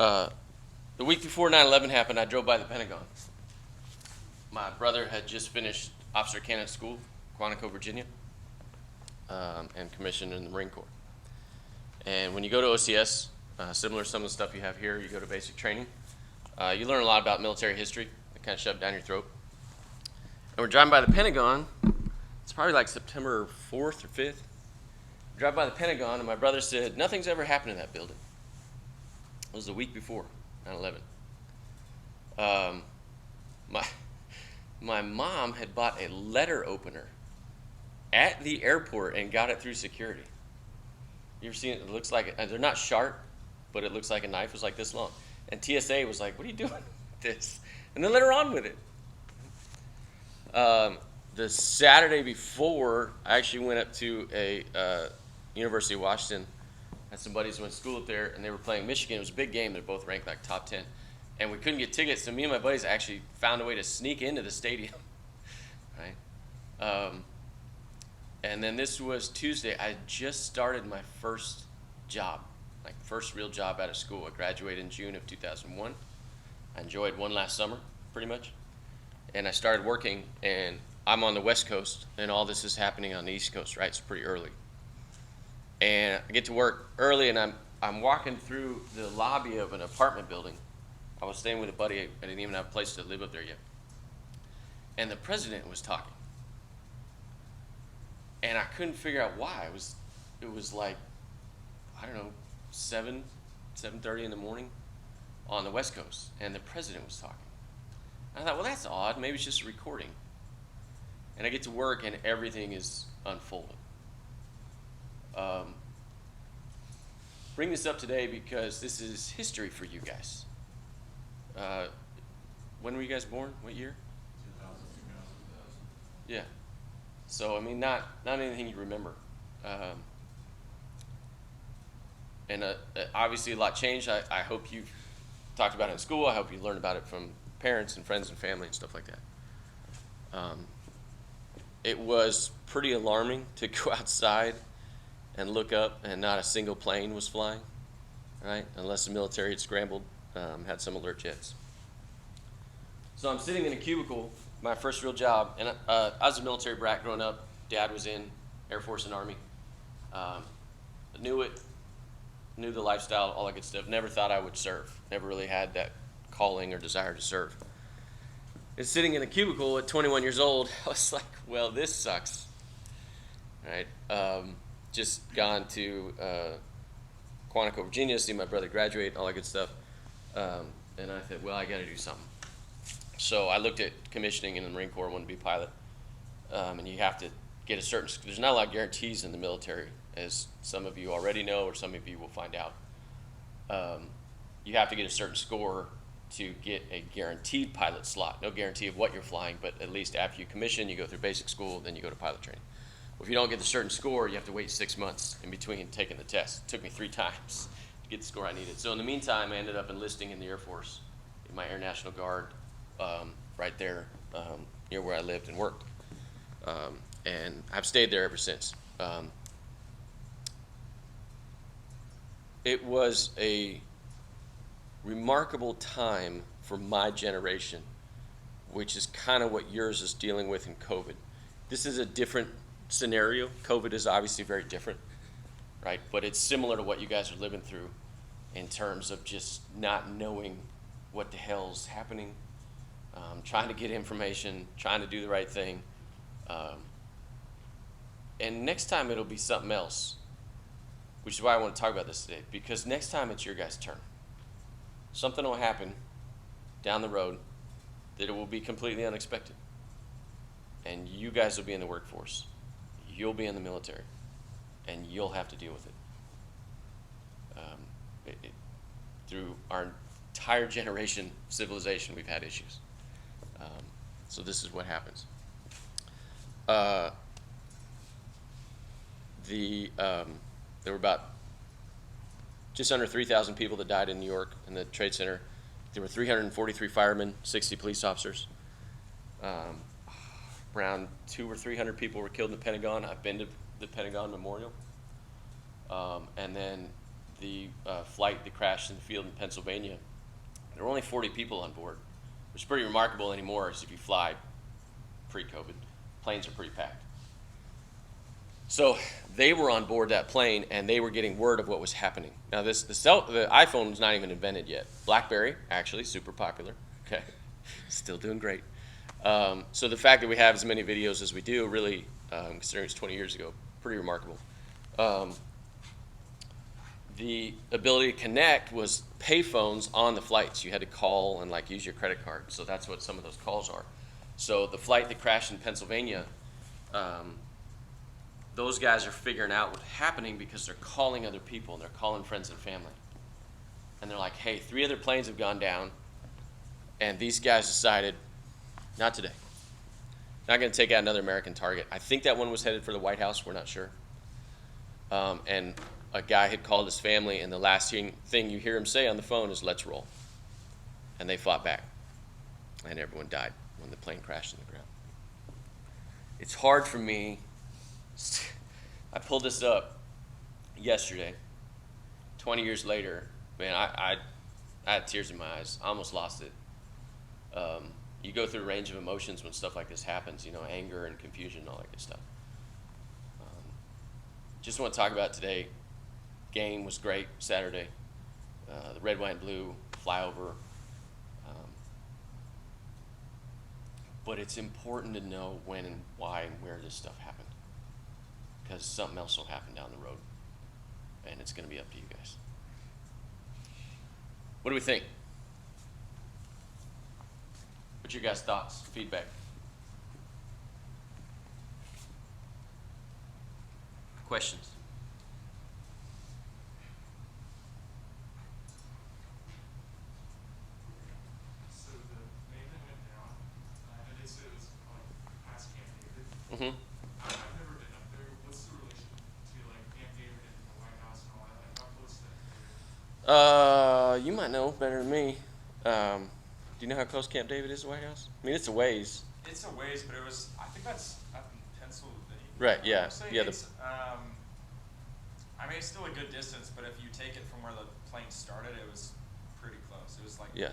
Uh, the week before 9/11 happened, I drove by the Pentagon. My brother had just finished Officer Candidate School, Quantico, Virginia, and commissioned in the Marine Corps. And when you go to OCS, similar to some of the stuff you have here, you go to basic training. You learn a lot about military history. They kind of shove it down your throat. And we're driving by the Pentagon. It's probably like September 4th or 5th. Drive by the Pentagon, and my brother said, nothing's ever happened in that building. It was the week before 9/11. My mom had bought a letter opener at the airport and got it through security. You ever seen it? It looks like, they're not sharp, but it looks like a knife. It was like this long. And TSA was like, what are you doing with this? And then let her on with it. The Saturday before, I actually went up to a University of Washington. Had some buddies who went to school up there, and they were playing Michigan. It was a big game. They're both ranked like top 10. And we couldn't get tickets, so me and my buddies actually found a way to sneak into the stadium. Right? And then this was Tuesday. I just started my first job, like first real job out of school. I graduated in June of 2001. I enjoyed one last summer, pretty much. And I started working, and I'm on the West Coast, and all this is happening on the East Coast, right? It's pretty early. And I get to work early, and I'm walking through the lobby of an apartment building. I was staying with a buddy. I didn't even have a place to live up there yet. And the president was talking. And I couldn't figure out why. It was like, I don't know, 7:30 in the morning on the West Coast, and the president was talking. I thought, well, that's odd. Maybe it's just a recording. And I get to work, and everything is unfolding. Bring this up today because this is history for you guys. When were you guys born? What year? 2000. Yeah. So, I mean, not anything you remember. And obviously a lot changed. I hope you've talked about it in school. I hope you learned about it from parents and friends and family and stuff like that. It was pretty alarming to go outside and look up and not a single plane was flying, right? Unless the military had scrambled, had some alert jets. So I'm sitting in a cubicle, my first real job, and I was a military brat growing up. Dad was in Air Force and Army. Knew the lifestyle, all that good stuff. Never thought I would serve. Never really had that calling or desire to serve. And sitting in a cubicle at 21 years old, I was like, well, this sucks, right? Just gone to Quantico, Virginia, see my brother graduate, all that good stuff. And I thought, well, I got to do something. So I looked at commissioning in the Marine Corps, wanted to be a pilot. And you have to get a certain, there's not a lot of guarantees in the military, as some of you already know, or some of you will find out. You have to get a certain score to get a guaranteed pilot slot. No guarantee of what you're flying, but at least after you commission, you go through basic school, then you go to pilot training. Well, if you don't get a certain score, you have to wait 6 months in between taking the test. It took me 3 times to get the score I needed. So in the meantime, I ended up enlisting in the Air Force, in my Air National Guard, right there near where I lived and worked. And I've stayed there ever since. It was a remarkable time for my generation, which is kind of what yours is dealing with in COVID. This is a different scenario. COVID is obviously very different, right? But it's similar to what you guys are living through in terms of just not knowing what the hell's happening, trying to get information, trying to do the right thing. And next time it'll be something else, which is why I want to talk about this today, because next time it's your guys' turn. Something will happen down the road that it will be completely unexpected. And you guys will be in the workforce. You'll be in the military. And you'll have to deal with it. Through our entire generation civilization, we've had issues. So this is what happens. There were about just under 3,000 people that died in New York in the Trade Center. There were 343 firemen, 60 police officers. Around 200 or 300 people were killed in the Pentagon. I've been to the Pentagon Memorial. And then the flight that crashed in the field in Pennsylvania, there were only 40 people on board, which is pretty remarkable anymore, as if you fly pre-COVID, planes are pretty packed. So they were on board that plane, and they were getting word of what was happening. Now, the iPhone was not even invented yet. BlackBerry, actually, super popular. Okay, still doing great. So the fact that we have as many videos as we do, really, considering it's 20 years ago, pretty remarkable. The ability to connect was payphones on the flights. You had to call and use your credit card. So that's what some of those calls are. So the flight that crashed in Pennsylvania, those guys are figuring out what's happening because they're calling other people and they're calling friends and family. And they're like, hey, 3 other planes have gone down, and these guys decided, not today. Not going to take out another American target. I think that one was headed for the White House. We're not sure. And a guy had called his family, and the last thing you hear him say on the phone is, let's roll. And they fought back. And everyone died when the plane crashed in the ground. It's hard for me. I pulled this up yesterday, 20 years later. Man, I had tears in my eyes. I almost lost it. You go through a range of emotions when stuff like this happens, anger and confusion and all that good stuff. Just want to talk about today. Game was great Saturday. The red, white, and blue flyover. But it's important to know when and why and where this stuff happened, because something else will happen down the road, and it's going to be up to you guys. What do we think? What's your guys' thoughts, feedback? Questions? So the plane that went down, I know they said it was past Camp David. Mm-hmm. I've never been up there. What's the relation to Camp David and the White House and all that? How close is that? You might know better than me. Do you know how close Camp David is to the White House? I mean, it's a ways. It's a ways, but I think that's up in Pennsylvania. Right, yeah. Yeah, I mean, it's still a good distance, but if you take it from where the plane started, it was pretty close. It was yeah.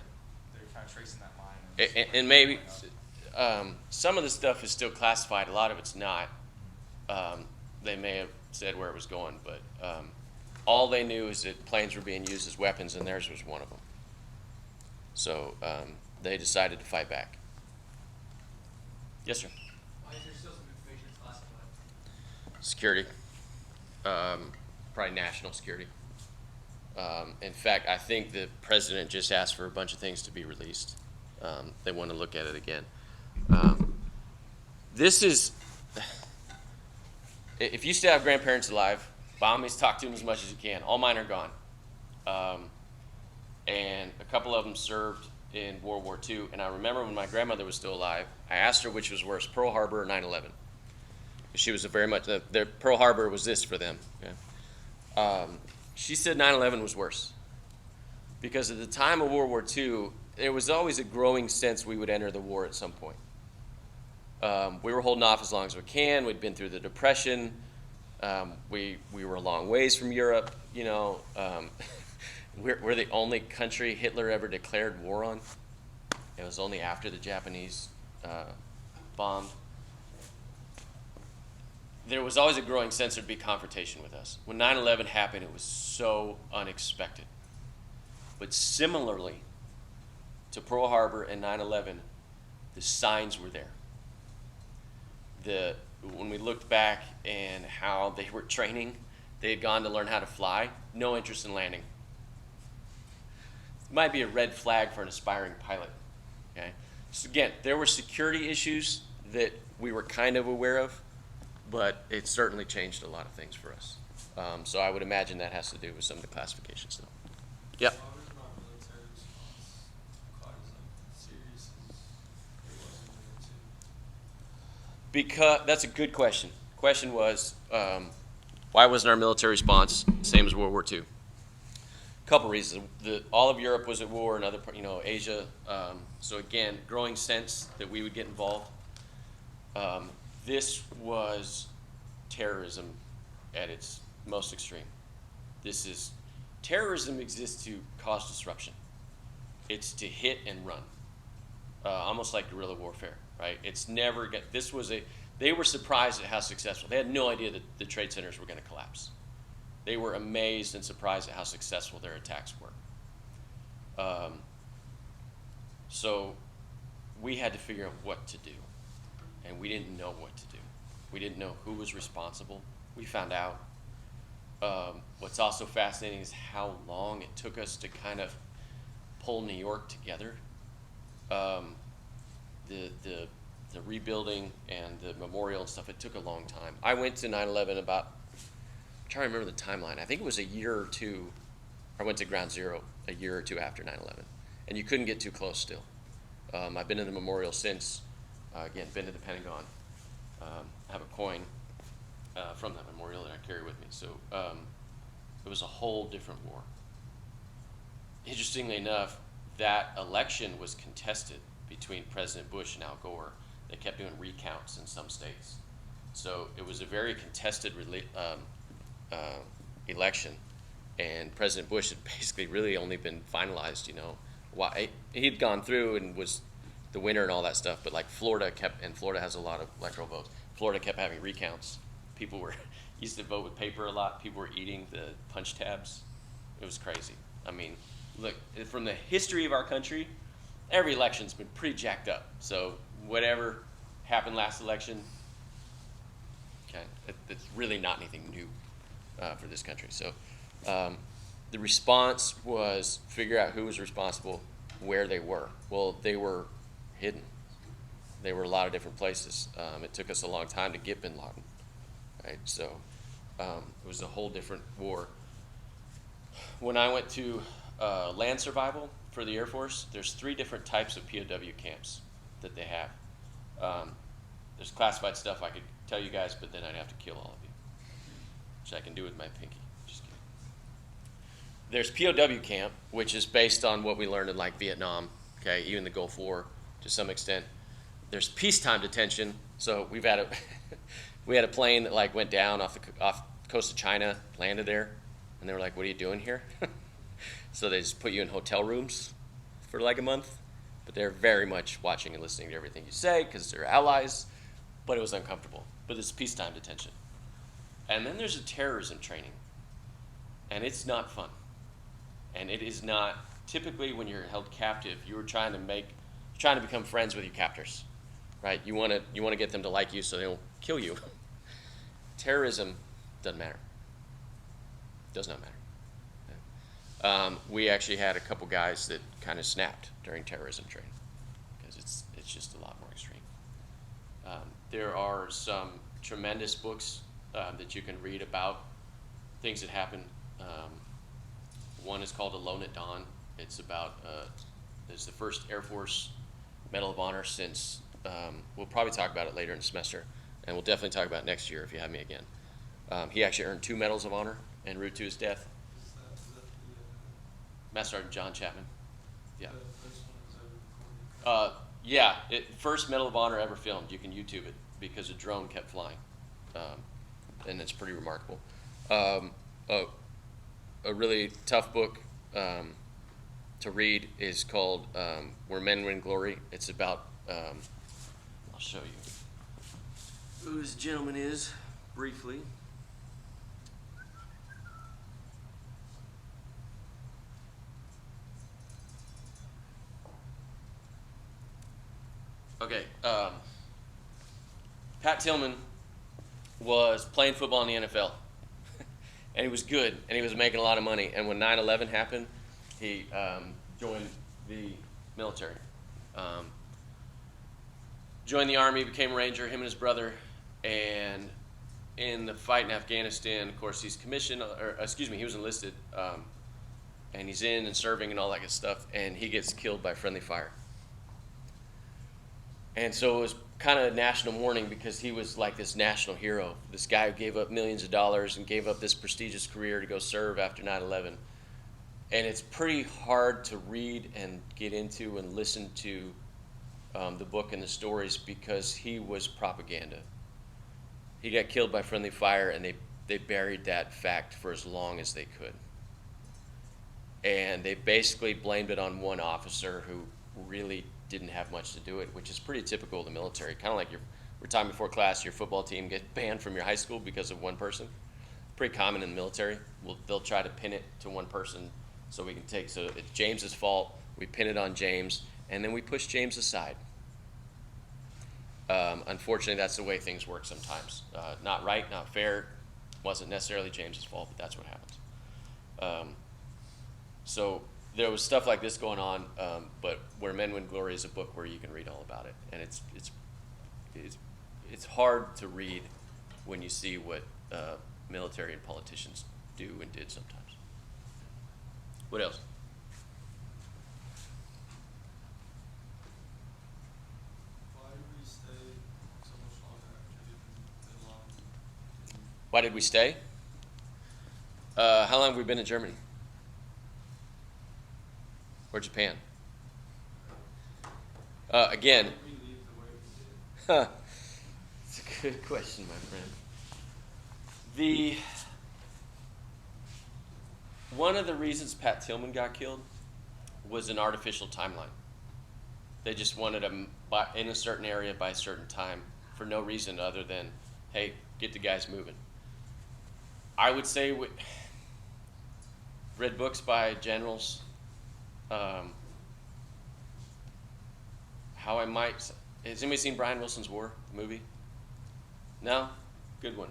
They're kind of tracing that line. And maybe some of the stuff is still classified. A lot of it's not. They may have said where it was going, but all they knew is that planes were being used as weapons, and theirs was one of them. So they decided to fight back. Yes, sir. Why is there still some information classified? Security. Probably national security. In fact, I think the president just asked for a bunch of things to be released. They want to look at it again. This is, if you still have grandparents alive, by all means talk to them as much as you can. All mine are gone. And a couple of them served in World War II. And I remember when my grandmother was still alive, I asked her which was worse, Pearl Harbor or 9/11. She was very much, Pearl Harbor was this for them. Yeah. She said 9/11 was worse. Because at the time of World War II, there was always a growing sense we would enter the war at some point. We were holding off as long as we can. We'd been through the Depression. We were a long ways from Europe, We're the only country Hitler ever declared war on. It was only after the Japanese bombed. There was always a growing sense there'd be confrontation with us. When 9/11 happened, it was so unexpected. But similarly to Pearl Harbor and 9/11, the signs were there. When we looked back and how they were training, they had gone to learn how to fly, no interest in landing. It might be a red flag for an aspiring pilot. Okay. So again, there were security issues that we were kind of aware of, but it certainly changed a lot of things for us. So I would imagine that has to do with some of the classifications, though. Yep. Why was not military response quite as serious as it was in World War II? Because that's a good question. Question was, why wasn't our military response the same as World War II? Couple reasons. All of Europe was at war, and other, Asia. So again, growing sense that we would get involved. This was terrorism at its most extreme. This is terrorism exists to cause disruption. It's to hit and run, almost like guerrilla warfare, right? It's never get. This was a. They were surprised at how successful. They had no idea that the trade centers were going to collapse. They were amazed and surprised at how successful their attacks were. So we had to figure out what to do, and we didn't know what to do. We didn't know who was responsible. We found out. What's also fascinating is how long it took us to kind of pull New York together. The rebuilding and the memorial and stuff, it took a long time. I went to 9/11 about, I'm trying to remember the timeline. I think it was a year or two. I went to Ground Zero a year or two after 9/11, and you couldn't get too close still. I've been to the memorial since. Again, been to the Pentagon. I have a coin from that memorial that I carry with me. So it was a whole different war. Interestingly enough, that election was contested between President Bush and Al Gore. They kept doing recounts in some states. So it was a very contested election, and President Bush had basically really only been finalized, he'd gone through and was the winner and all that stuff, but like Florida kept, and Florida has a lot of electoral votes, Florida kept having recounts. People were, used to vote with paper a lot, people were eating the punch tabs. It was crazy. I mean, look, from the history of our country, every election's been pretty jacked up. So whatever happened last election, okay, it's really not anything new for this country. So the response was figure out who was responsible, where they were. Well, they were hidden. They were a lot of different places. It took us a long time to get bin Laden, right? So it was a whole different war. When I went to land survival for the Air Force, there's 3 different types of POW camps that they have. There's classified stuff I could tell you guys, but then I'd have to kill all of you, which I can do with my pinky. Just kidding. There's POW camp, which is based on what we learned in like Vietnam, okay, even the Gulf War to some extent. There's peacetime detention. So we had a plane that like went down off the coast of China, landed there, and they were like, "What are you doing here?" So they just put you in hotel rooms for like a month, but they're very much watching and listening to everything you say because they're allies, but it was uncomfortable. But it's peacetime detention. And then there's a terrorism training, and it's not fun. And it is not, typically when you're held captive, you're trying to become friends with your captors, right? You want to get them to like you so they don't kill you. Terrorism doesn't matter. Does not matter. We actually had a couple guys that kind of snapped during terrorism training because it's just a lot more extreme. There are some tremendous books that you can read about things that happen. One is called Alone at Dawn. It's about it's the first Air Force Medal of Honor since we'll probably talk about it later in the semester, and we'll definitely talk about it next year if you have me again. He actually earned 2 medals of honor en route to his death. Is that the Master Sergeant John Chapman. Yeah. the first one was ever recorded? Yeah. First Medal of Honor ever filmed. You can YouTube it because a drone kept flying, and it's pretty remarkable. A really tough book to read is called Where Men Win Glory. It's about, I'll show you who this gentleman is briefly. Okay, Pat Tillman was playing football in the NFL, and he was good, and he was making a lot of money. And when 9/11 happened, he joined the military, joined the Army, became a Ranger, him and his brother, and in the fight in Afghanistan, of course, he's commissioned, he was enlisted, and he's in and serving and all that good stuff, and he gets killed by friendly fire. And so it was kind of national mourning because he was like this national hero, this guy who gave up millions of dollars and gave up this prestigious career to go serve after 9/11. And it's pretty hard to read and get into and listen to the book and the stories because he was propaganda. He got killed by friendly fire, and they buried that fact for as long as they could. and they basically blamed it on one officer who really didn't have much to do it, which is pretty typical of the military. Kind of like we're talking before class, your football team gets banned from your high school because of one person. Pretty common in the military. They'll try to pin it to one person so we can so it's James's fault, we pin it on James, and then we push James aside. Unfortunately, that's the way things work sometimes. Not right, not fair. Wasn't necessarily James's fault, but that's what happens. So there was stuff like this going on, but Where Men Win Glory is a book where you can read all about it, and it's hard to read when you see what military and politicians do and did sometimes. What else? Why did we stay so much longer after getting the long? Why did we stay? How long have we been in Germany? Or Japan? Again, Why did we leave the way we did? it's a good question, my friend. One of the reasons Pat Tillman got killed was an artificial timeline. They just wanted him in a certain area by a certain time for no reason other than, hey, get the guys moving. I would say read books by generals. Has anybody seen Brian Wilson's War, the movie? No? Good one.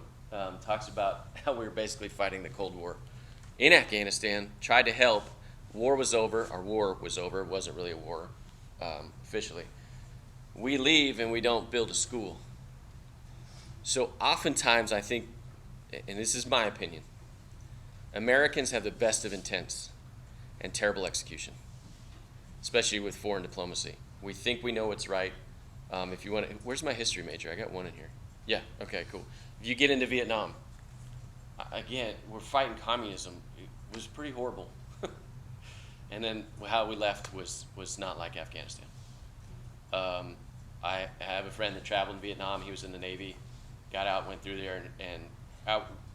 Talks about how we were basically fighting the Cold War in Afghanistan, tried to help. War was over. Our war was over. It wasn't really a war, officially. We leave and we don't build a school. So oftentimes I think, and this is my opinion, Americans have the best of intents and terrible execution, especially with foreign diplomacy. We think we know what's right. If you want to, where's my history major? I got one in here. Yeah, okay, cool. If you get into Vietnam, again, we're fighting communism. It was pretty horrible. And then how we left was not like Afghanistan. I have a friend that traveled in Vietnam. He was in the Navy, got out, went through there, and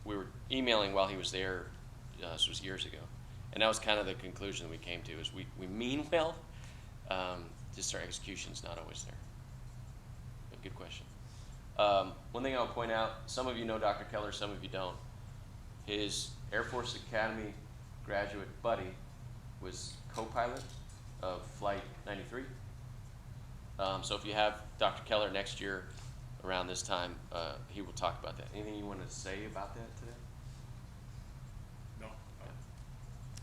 we were emailing while he was there. This was years ago. And that was kind of the conclusion that we came to, is we mean well, just our execution's not always there. But good question. One thing I'll point out, some of you know Dr. Keller, some of you don't. His Air Force Academy graduate buddy was co-pilot of Flight 93. So if you have Dr. Keller next year around this time, he will talk about that. Anything you want to say about that today? No, I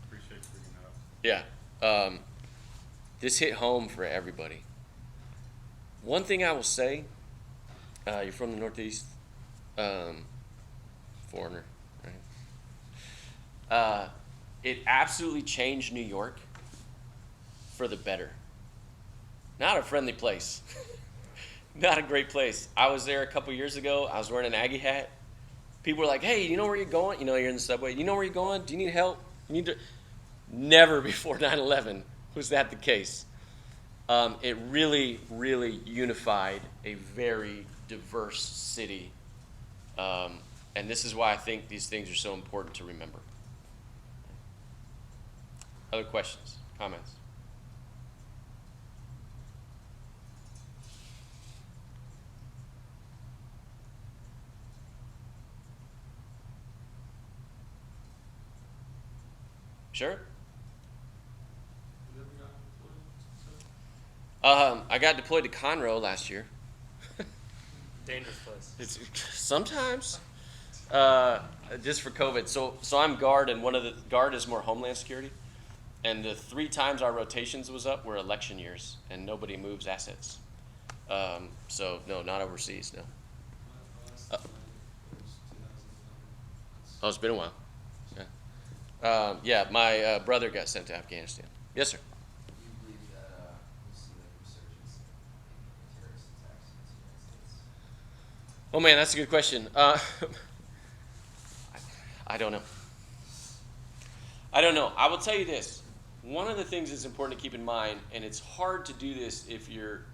appreciate you bringing that up. Yeah. This hit home for everybody. One thing I will say, you're from the Northeast, foreigner, right? It absolutely changed New York for the better. Not a friendly place. Not a great place. I was there a couple years ago. I was wearing an Aggie hat. People were like, hey, you know where you're going? You know, you're in the subway. You know where you're going? Do you need help? You need to... Never before 9/11 was that the case. It really, really unified a very diverse city. And this is why I think these things are so important to remember. Other questions, comments? Sure. Have you ever gotten deployed? I got deployed to Conroe last year. Dangerous place. It's, sometimes, just for COVID. So I'm guard, and one of the guard is more Homeland Security. And the 3 times our rotations was up were election years, and nobody moves assets. So no, not overseas. No. The last time I was 2011. Oh, it's been a while. Yeah. Yeah. My brother got sent to Afghanistan. Yes, sir. Do you believe that we'll see like resurgence in terrorist attacks in the United States? Oh man, that's a good question. I don't know. I don't know. I will tell you this. One of the things that's important to keep in mind, and it's hard to do this if you're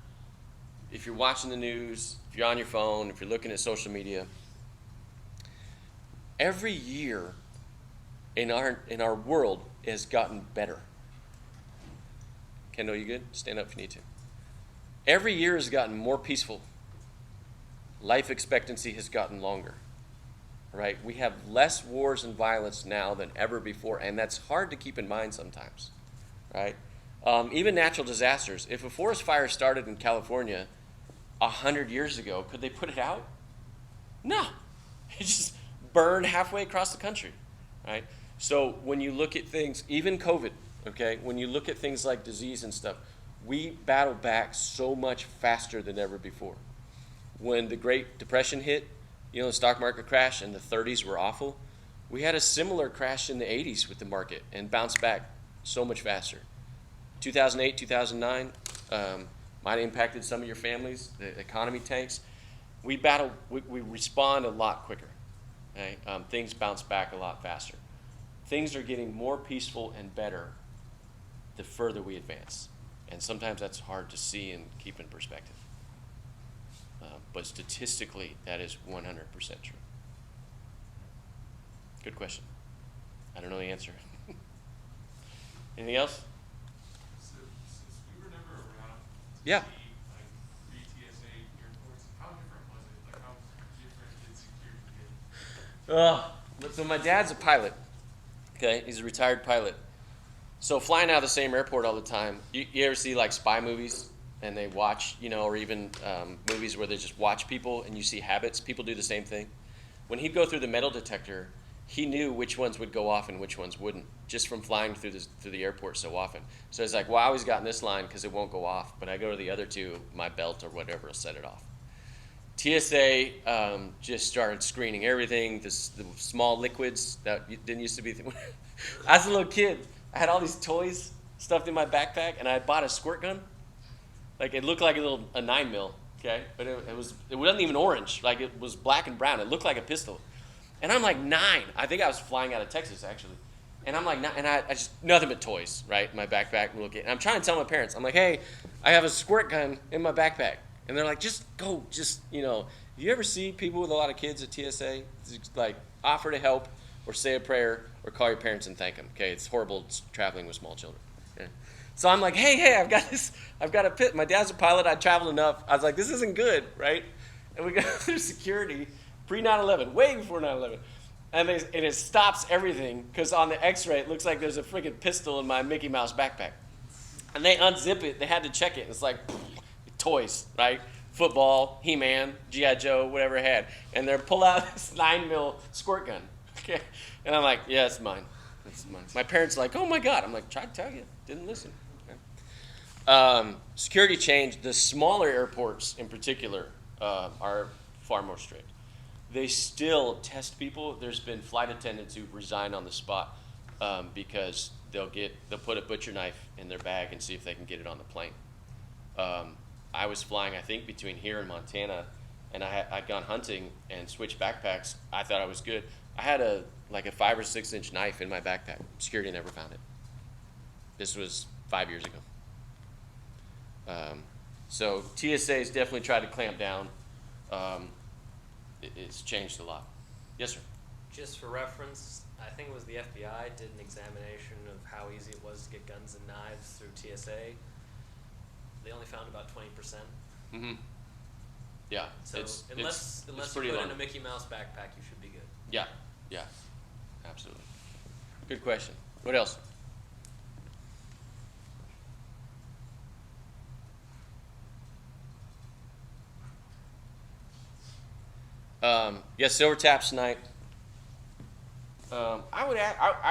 watching the news, if you're on your phone, if you're looking at social media. Every year in our world, has gotten better. Kendall, you good? Stand up if you need to. Every year has gotten more peaceful. Life expectancy has gotten longer. Right? We have less wars and violence now than ever before, and that's hard to keep in mind sometimes. Right? Even natural disasters. If a forest fire started in California 100 years ago, could they put it out? No. It just burned halfway across the country. Right? So when you look at things, even COVID, okay, when you look at things like disease and stuff, we battle back so much faster than ever before. When the Great Depression hit, the stock market crash in the 30s were awful. We had a similar crash in the 80s with the market and bounced back so much faster. 2008, 2009 might have impacted some of your families. The economy tanks. We respond a lot quicker. Okay? Things bounce back a lot faster. Things are getting more peaceful and better the further we advance. And sometimes that's hard to see and keep in perspective. But statistically, that is 100% true. Good question. I don't know the answer. Anything else? So, since we were never around to Yeah. see like pre-TSA airports, how different was it? Like how different did security get? So my dad's a pilot. Okay, he's a retired pilot. So flying out of the same airport all the time, you ever see like spy movies and they watch, or even movies where they just watch people and you see habits? People do the same thing. When he'd go through the metal detector, he knew which ones would go off and which ones wouldn't, just from flying through the airport so often. So it's like, well, I always got in this line because it won't go off, but I go to the other two, my belt or whatever will set it off. TSA just started screening everything, the small liquids that didn't used to be. As a little kid, I had all these toys stuffed in my backpack, and I bought a squirt gun. Like it looked like a 9mm, okay, but it wasn't even orange. Like it was black and brown. It looked like a pistol, and I'm like 9. I think I was flying out of Texas actually, and I'm like 9, and I just nothing but toys, right? My backpack, and I'm trying to tell my parents, I'm like, hey, I have a squirt gun in my backpack, and they're like, just go, You ever see people with a lot of kids at TSA? Just like offer to help, or say a prayer, or call your parents and thank them. Okay, it's horrible traveling with small children. Okay? So I'm like, hey, I've got a pit. My dad's a pilot. I traveled enough. I was like, this isn't good, right? And we go through security, pre 9/11, way before 9/11, and it stops everything because on the X-ray it looks like there's a freaking pistol in my Mickey Mouse backpack, and they unzip it. They had to check it. It's like toys, right? Football, He-Man, G.I. Joe, whatever it had, and they pull out this 9mm squirt gun. Okay, and I'm like, yeah, it's mine. It's mine. My parents are like, oh my God. I'm like, tried to tell you, didn't listen. Security changed. The smaller airports in particular are far more strict. They still test people. There's been flight attendants who resign on the spot because they'll put a butcher knife in their bag and see if they can get it on the plane. I was flying, I think, between here and Montana, and I'd gone hunting and switched backpacks. I thought I was good. I had a 5 or 6 inch knife in my backpack. Security never found it. This was 5 years ago. So TSA's definitely tried to clamp down. It's changed a lot. Yes, sir. Just for reference, I think it was the FBI did an examination of how easy it was to get guns and knives through TSA. They only found about 20%. Mm-hmm. Yeah. So unless you pretty put long. in a Mickey Mouse backpack, you should be good. Yeah. Absolutely. Good question. What else? Yes, silver taps tonight. I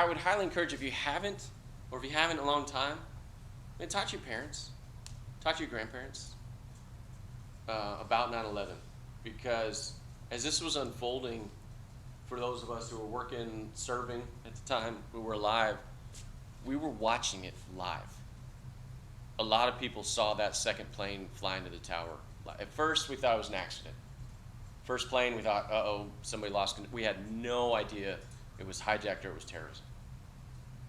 would highly encourage, if you haven't, or if you haven't in a long time, then talk to your parents, talk to your grandparents about 9/11, because as this was unfolding, for those of us who were working, serving at the time, who were alive, we were watching it live. A lot of people saw that second plane fly into the tower. At first, we thought it was an accident. First plane, we thought, somebody lost. We had no idea it was hijacked or it was terrorism.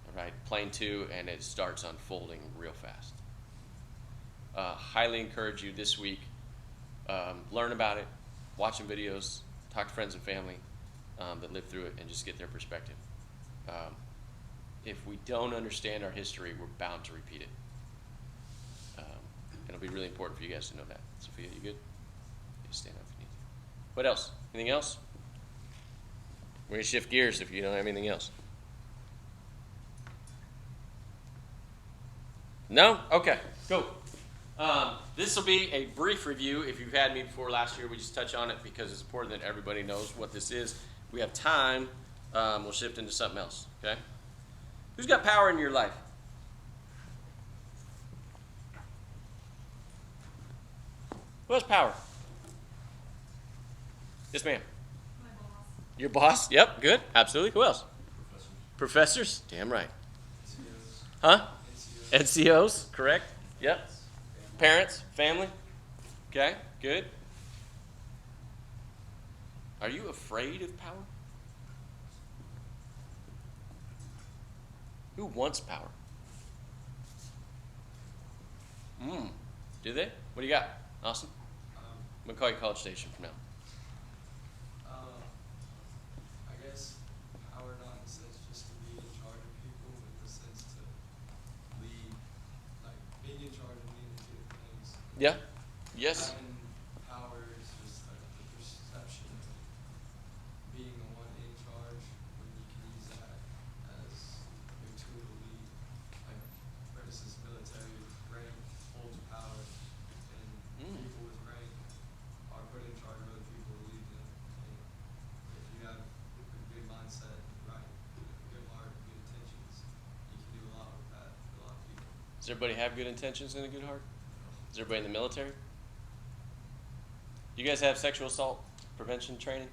All right, plane 2, and it starts unfolding real fast. Highly encourage you this week, learn about it, watch some videos, talk to friends and family that lived through it, and just get their perspective. if we don't understand our history, we're bound to repeat it. It'll be really important for you guys to know that. Sophia, you good? You stand up if you need to. What else? Anything else? We're going to shift gears if you don't have anything else. No? Okay, cool. This will be a brief review. If you've had me before last year, we just touch on it because it's important that everybody knows what this is. If we have time, we'll shift into something else, okay? Who's got power in your life? Who has power? Yes, ma'am. My boss. Your boss? Yep, good. Absolutely. Who else? Professors? Damn right. Huh? NCOs, correct? Yep. Parents, family? Okay, good. Are you afraid of power? Who wants power? Do they? What do you got? Austin? I'm going to call you College Station from now. I guess power not in the sense just to be in charge of people, but in the sense to lead, like being in charge and leading to things. Yeah? Yes? Having power is just like the perception of being the one in charge when you can use that as your tool to lead. Like, for instance, military rank holds power, and people with rank are put in charge of other people to lead them. And if you have a good mindset, right, a good heart, good intentions, you can do a lot with that for a lot of people. Does everybody have good intentions and a good heart? Is everybody in the military? You guys have sexual assault prevention training?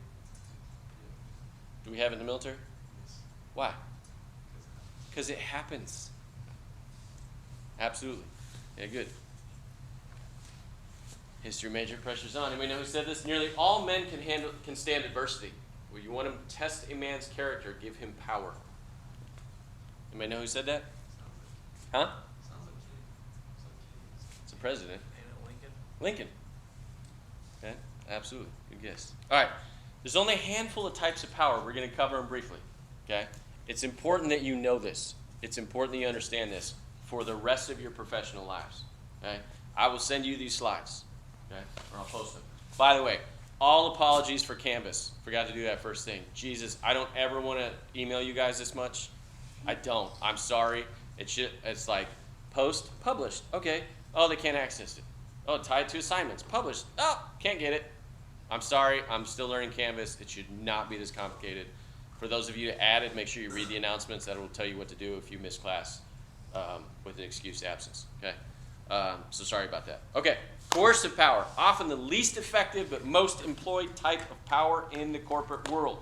Do we have it in the military? Yes. Why? Because it happens. Absolutely. Yeah, good. History major, pressure's on. Anybody know who said this? Nearly all men can stand adversity. Well, you want to test a man's character, give him power. Anybody know who said that? Huh? Sounds like kids. It's the president. Ain't it Lincoln? Lincoln. Okay, absolutely. Good guess. All right. There's only a handful of types of power. We're going to cover them briefly. Okay? It's important that you know this. It's important that you understand this for the rest of your professional lives. Okay? I will send you these slides. Okay? Or I'll post them. By the way, all apologies for Canvas. Forgot to do that first thing. Jesus, I don't ever want to email you guys this much. I don't. I'm sorry. It's like post, published. Okay. Oh, they can't access it. Oh, tied to assignments. Published. Oh, can't get it. I'm sorry. I'm still learning Canvas. It should not be this complicated. For those of you that added, make sure you read the announcements. That will tell you what to do if you miss class with an excused absence. Okay? So sorry about that. Okay. Coercive power. Often the least effective but most employed type of power in the corporate world.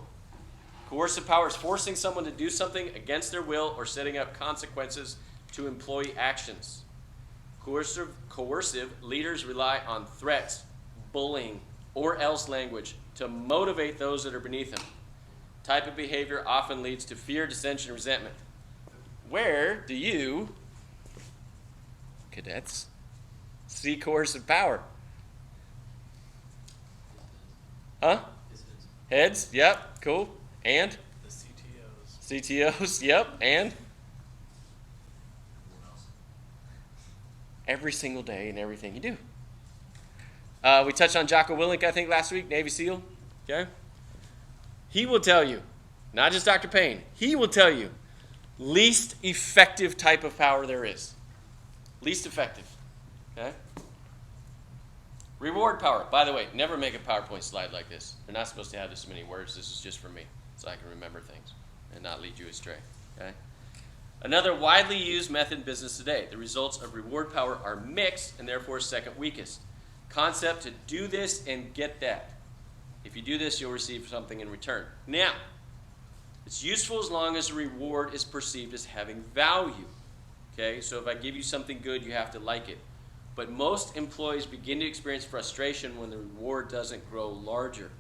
Coercive power is forcing someone to do something against their will or setting up consequences to employee actions. Coercive leaders rely on threats, bullying, or else language to motivate those that are beneath them. Type of behavior often leads to fear, dissension, and resentment. Where do you, cadets, see coercive power? Huh? Heads? Yep. Cool. And? The CTOs. CTOs? Yep. And? Every single day in everything you do. We touched on Jocko Willink, I think, last week, Navy SEAL. Okay? He will tell you, not just Dr. Payne, he will tell you, least effective type of power there is. Least effective. Okay? Reward power. By the way, never make a PowerPoint slide like this. They're not supposed to have this many words. This is just for me, so I can remember things and not lead you astray. Okay? Another widely used method in business today. The results of reward power are mixed and therefore second weakest. Concept to do this and get that. If you do this, you'll receive something in return. Now, it's useful as long as the reward is perceived as having value. Okay, so if I give you something good, you have to like it. But most employees begin to experience frustration when the reward doesn't grow larger.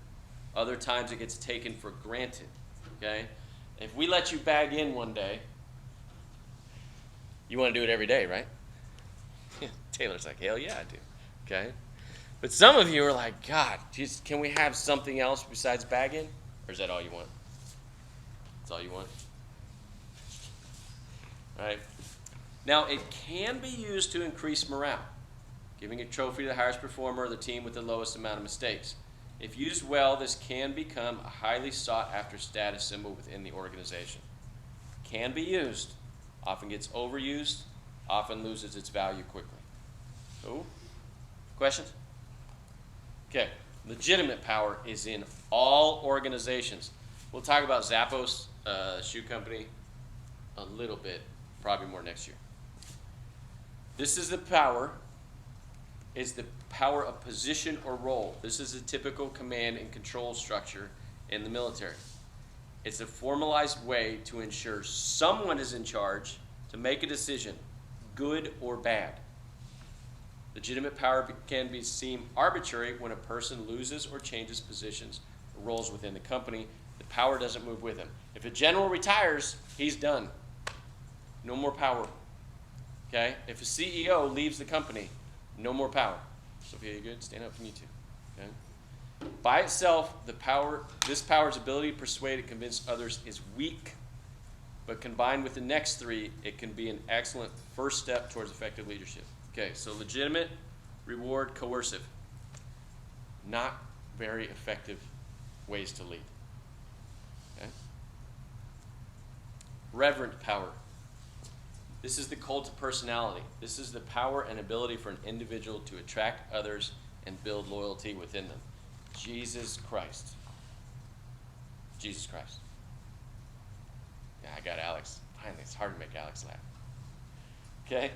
Other times it gets taken for granted. Okay, if we let you bag in one day, you want to do it every day, right? Taylor's like, hell yeah, I do. Okay? But some of you are like, God, just, can we have something else besides bag in? Or is that all you want? That's all you want? Right? Now, it can be used to increase morale, giving a trophy to the highest performer or the team with the lowest amount of mistakes. If used well, this can become a highly sought-after status symbol within the organization. Can be used, often gets overused, often loses its value quickly. Cool? Questions? Okay. Legitimate power is in all organizations. We'll talk about Zappos, shoe company, a little bit, probably more next year. This is the power of position or role. This is a typical command and control structure in the military. It's a formalized way to ensure someone is in charge to make a decision, good or bad. Legitimate power can seem arbitrary when a person loses or changes positions or roles within the company. The power doesn't move with him. If a general retires, he's done. No more power. Okay? If a CEO leaves the company, no more power. Sophia, you good? Stand up if you need to. Okay? By itself, this power's ability to persuade and convince others is weak, but combined with the next three, it can be an excellent first step towards effective leadership. Okay, so legitimate, reward, coercive. Not very effective ways to lead. Okay? Reverent power. This is the cult of personality. This is the power and ability for an individual to attract others and build loyalty within them. Jesus Christ. Jesus Christ. Yeah, I got Alex. Finally, it's hard to make Alex laugh. Okay?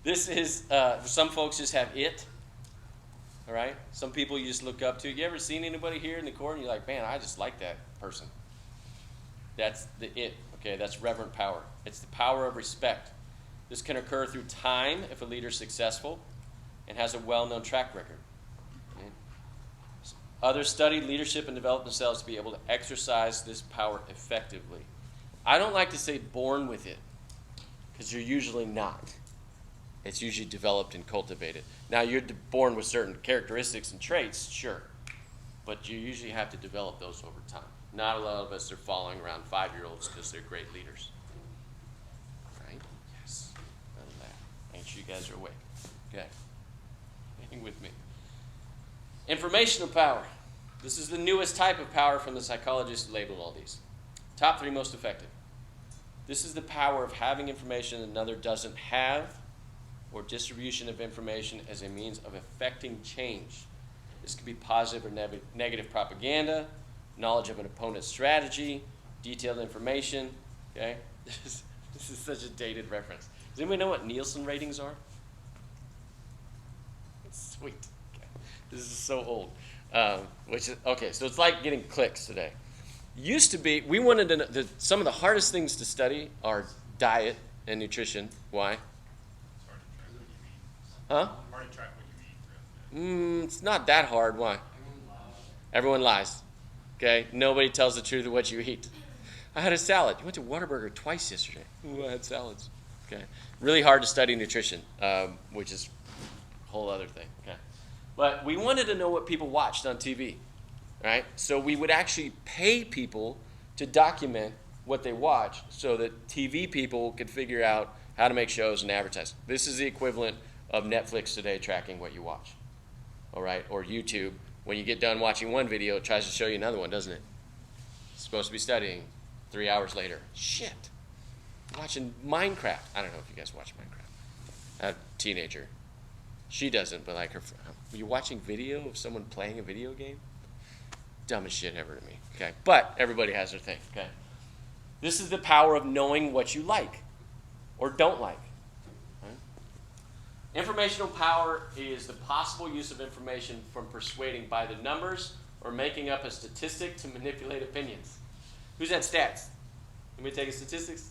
This is, some folks just have it. All right? Some people you just look up to. You ever seen anybody here in the court and you're like, man, I just like that person. That's the it. Okay, that's reverent power. It's the power of respect. This can occur through time if a leader is successful and has a well-known track record. Okay? Others study leadership and develop themselves to be able to exercise this power effectively. I don't like to say born with it, because you're usually not. It's usually developed and cultivated. Now, you're born with certain characteristics and traits, sure, but you usually have to develop those over time. Not a lot of us are following around 5-year-olds because they're great leaders. Right? Yes. None of that. Make sure you guys are awake. Okay. Hang with me. Informational power. This is the newest type of power from the psychologists who labeled all these. Top 3 most effective. This is the power of having information another doesn't have, or distribution of information as a means of affecting change. This could be positive or negative propaganda, knowledge of an opponent's strategy, detailed information. Okay? This is such a dated reference. Does anybody know what Nielsen ratings are? Sweet. Okay. This is so old. Okay, so it's like getting clicks today. Used to be, we wanted to know, some of the hardest things to study are diet and nutrition. Why? Huh? Hard to track what you eat. It's not that hard. Why? Everyone lies. Okay? Nobody tells the truth of what you eat. I had a salad. You went to Whataburger twice yesterday. Ooh, I had salads. Okay? Really hard to study nutrition, which is a whole other thing. Okay? But we wanted to know what people watched on TV. Right? So we would actually pay people to document what they watch so that TV people could figure out how to make shows and advertise. This is the equivalent of Netflix today tracking what you watch. All right? Or YouTube. When you get done watching one video, it tries to show you another one, doesn't it? It's supposed to be studying 3 hours later. Shit. I'm watching Minecraft. I don't know if you guys watch Minecraft. I have a teenager. She doesn't, but like her. Are you watching video of someone playing a video game? Dumbest shit ever to me. Okay? But everybody has their thing. Okay? This is the power of knowing what you like or don't like. Informational power is the possible use of information from persuading by the numbers or making up a statistic to manipulate opinions. Who's had stats? Anybody taking statistics?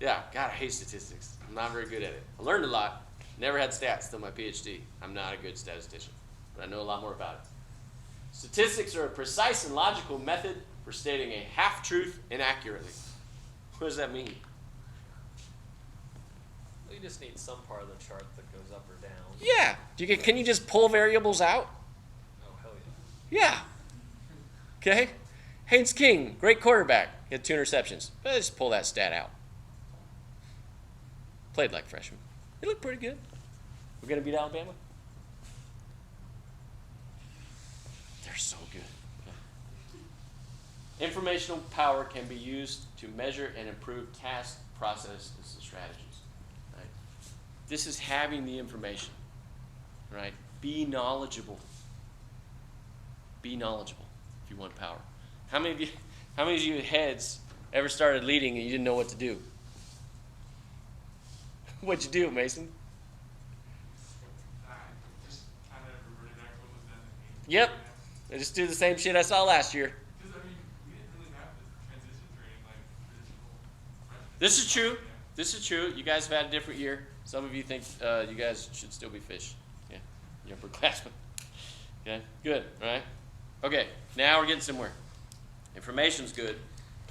Yeah, God, I hate statistics. I'm not very good at it. I learned a lot. Never had stats till my PhD. I'm not a good statistician, but I know a lot more about it. Statistics are a precise and logical method for stating a half-truth inaccurately. What does that mean? Well, you just need some part of the chart that goes up or down. Yeah. Can you just pull variables out? Oh, hell yeah. Yeah. Okay? Haynes King, great quarterback. He had 2 interceptions. But just pull that stat out. Played like freshmen. They look pretty good. We're going to beat Alabama? They're so good. Okay. Informational power can be used to measure and improve tasks, processes, and strategies. Right? This is having the information. Right? Be knowledgeable. Be knowledgeable if you want power. How many of you heads ever started leading and you didn't know what to do? What'd you do, Mason? Just kind of reverted back to what was done in Yep. I just do the same shit I saw last year. Because, I mean, we didn't really have the transition training like traditional freshmen. This is true. Yeah. This is true. You guys have had a different year. Some of you think you guys should still be fish. Yeah, you upperclassmen. Okay, good. All right. Okay, now we're getting somewhere. Information's good.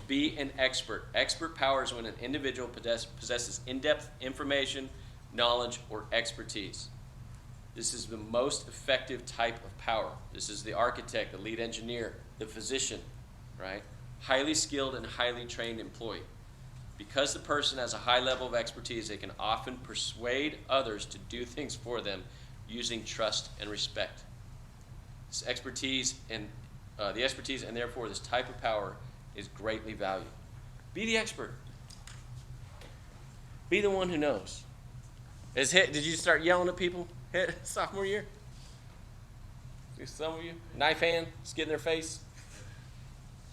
Be an expert. Expert power is when an individual possesses in-depth information, knowledge, or expertise. This is the most effective type of power. This is the architect, the lead engineer, the physician, right? Highly skilled and highly trained employee. Because the person has a high level of expertise, they can often persuade others to do things for them using trust and respect. This expertise and therefore this type of power is greatly valued. Be the expert. Be the one who knows. Did you start yelling at people sophomore year? Some of you? Knife hand? Just get in their face?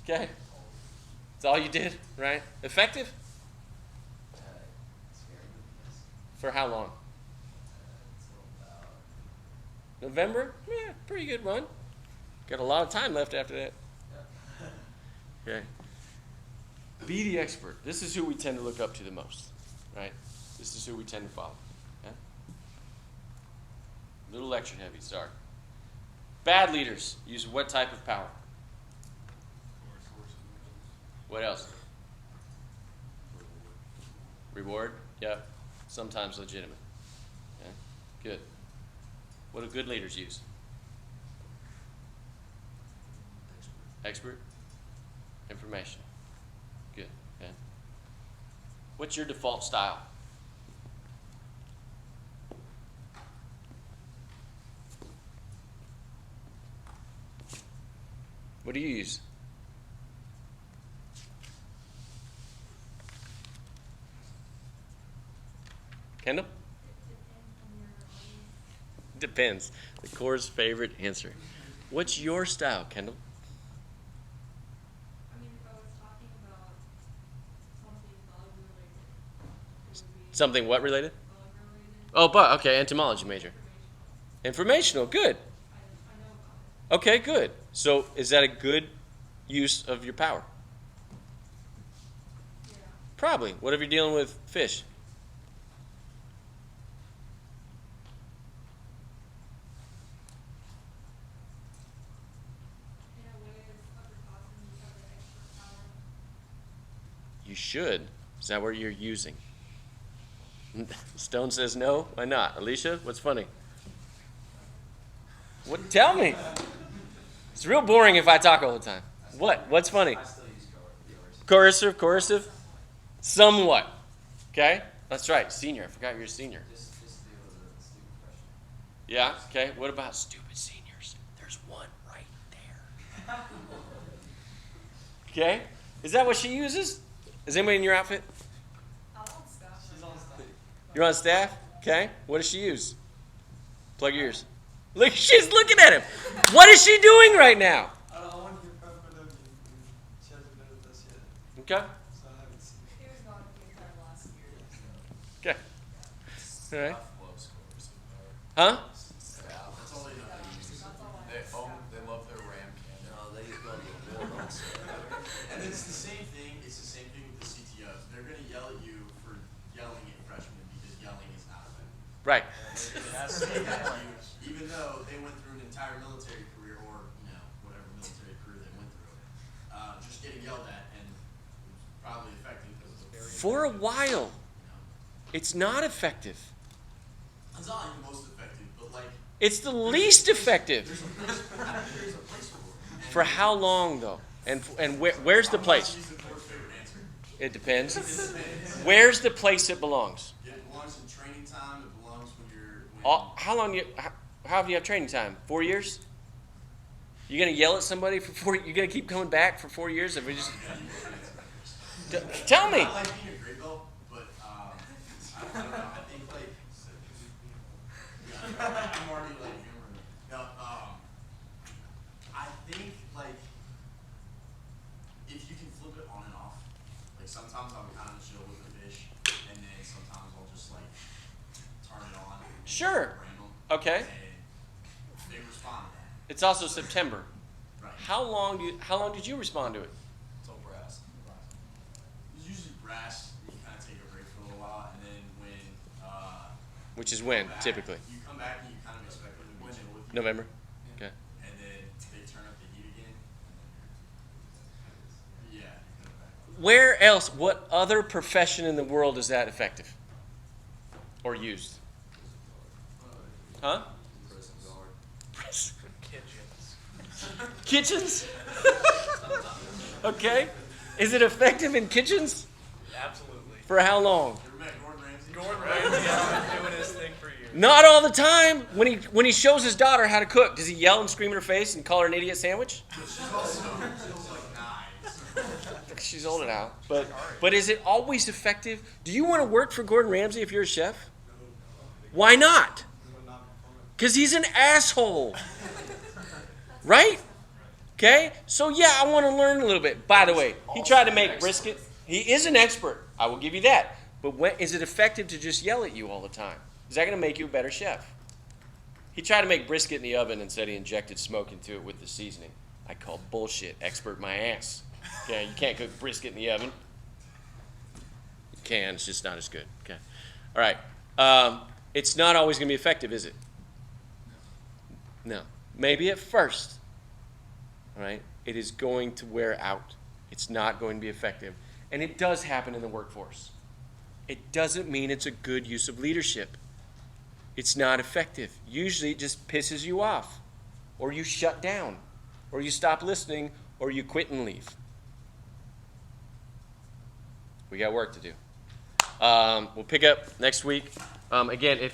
Okay. That's all you did, right? Effective? Scary movies. For how long? Until about November? Yeah, pretty good run. Got a lot of time left after that. Okay. Be the expert. This is who we tend to look up to the most, right? This is who we tend to follow. Okay? A little lecture heavy, sorry. Bad leaders use what type of power? What else? Reward? Yep. Sometimes legitimate. Okay? Good. What do good leaders use? Expert? Information. Good. Okay. What's your default style? What do you use? Kendall? Depends. The core's favorite answer. What's your style, Kendall? I mean, if I was talking about something bug-related, it would be Something what related? bug-related, Oh, but okay, entomology major. informational. Informational, good. I know about it. Okay, good. So is that a good use of your power? Yeah. Probably. What if you're dealing with fish? In a way, it's upperclassmen because of expert power. You should. Is that what you're using? Stone says no. Why not? Alicia, what's funny? What? Tell me. It's real boring if I talk all the time. What? What's funny? I still use coercive. Coercive? Somewhat. Okay? That's right. Senior. I forgot you're a senior. Just deal with a stupid question. Yeah? Okay. What about stupid seniors? There's one right there. Okay? Is that what she uses? Is anybody in your outfit? I'm on staff. She's on staff. You're on staff? Okay. What does she use? Plug your ears. Look, she's looking at him. What is she doing right now? I want to get prep for them. She hasn't been with us yet, Okay. so I haven't seen He was gone the entire last year. Okay. All right. Staff loves coercive power. Huh? Staff. That's all they know how to use. That's all I They have. own. They love their ram cannon. No, they love the war also. And it's the same thing. It's the same thing with the CTOs. They're going to yell at you for yelling at freshmen because yelling is not effective. Right. They're going to say that to you, even though they went through an entire military career or whatever military career they went through. Just getting yelled at and it's probably effective because it's very For a while, You know, it's not effective. it's not even most effective, but like It's the least effective. there's a place for it. And For how long, though? And where's the I'm about to place? use the Core's favorite answer. It depends. Where's the place it belongs? It belongs in training time. It belongs when you're. How long how do you have training time? 4 years? You gonna yell at somebody for 4? You gonna keep coming back for 4 years? If we just tell me. I like being a gray belt, but I don't know. I think like I'm already like hammering. No, I think like if you can flip it on and off. Like sometimes I'm kind of chill with the fish, and then sometimes I'll just like turn it on. And Sure. brand them, Okay. And they respond to that. It's also September. Right. How long did you respond to it? It's all brass. It's usually brass. You kind of take a break for a little while, and then when Which is when, back, typically? you come back and you kind of expect them to be chill with you. November? Okay. And then they turn up the heat again. And then yeah, you're kind of back. Where else, what other profession in the world is that effective? Or used? Huh? Prison guard. Kitchens. Kitchens? Okay. Is it effective in kitchens? Absolutely. For how long? You ever met Gordon Ramsay? Gordon Ramsay has been doing his thing for years. Not all the time. When he shows his daughter how to cook, does he yell and scream in her face and call her an idiot sandwich? She's also feels like knives. She's older now. But is it always effective? Do you want to work for Gordon Ramsay if you're a chef? Why not? Because he's an asshole. Right? Okay? So yeah, I want to learn a little bit. By the way, he tried to make brisket. He is an expert. I will give you that. But is it effective to just yell at you all the time? Is that going to make you a better chef? He tried to make brisket in the oven and said he injected smoke into it with the seasoning. I call bullshit. Expert my ass. Okay, you can't cook brisket in the oven. You can. It's just not as good. Okay. All right. It's not always going to be effective, is it? No. Maybe at first. All right. It is going to wear out. It's not going to be effective. And it does happen in the workforce. It doesn't mean it's a good use of leadership. It's not effective. Usually it just pisses you off. Or you shut down. Or you stop listening. Or you quit and leave. We got work to do. We'll pick up next week. Again, if